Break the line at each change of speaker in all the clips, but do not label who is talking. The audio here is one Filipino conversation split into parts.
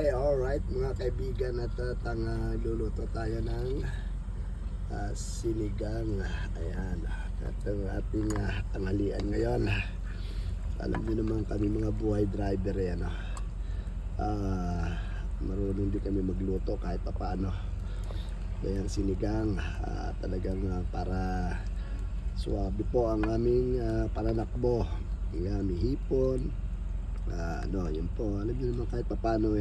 Alright mga kaibigan, at luluto tayo ng sinigang. Ayan, at ang ating tanghalian ngayon. Alam niyo naman kami mga buhay driver yan. Marunong din kami magluto kahit pa paano. Kaya ang sinigang talagang para suwabe po ang aming pananakbo. Ayan, may hipon. Yun po, alam niyo naman kahit paano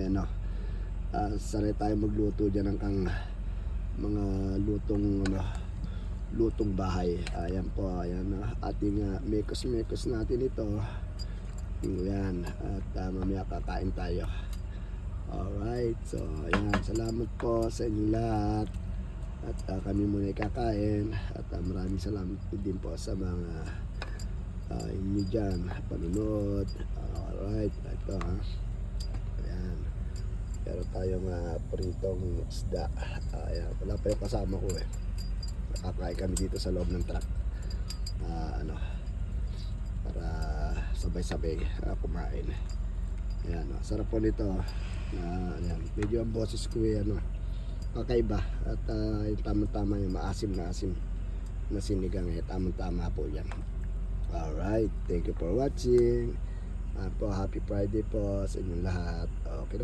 sanay tayo magluto dyan ng mga lutong bahay. Ayan po, ayan ating mekos natin ito. Ayan, at mamaya kakain tayo. Alright, so ayan, salamat po sa inyong lahat. At kami muna kakain. At maraming salamat po din po sa mga inyo dyan, panunod. Alright, ito ayan, meron tayong pritong isda. Ayan, wala pa yung kasama ko nakakain kami dito sa loob ng truck. Para sabay-sabay kumain. Ayan, sarap po nito. Ayan, medyo ang boses ko kakaiba. At yung tamang-tama yung maasim na sinigang tamang-tama po yan. Alright, thank you for watching. Happy Friday po sa inyong lahat. Okay,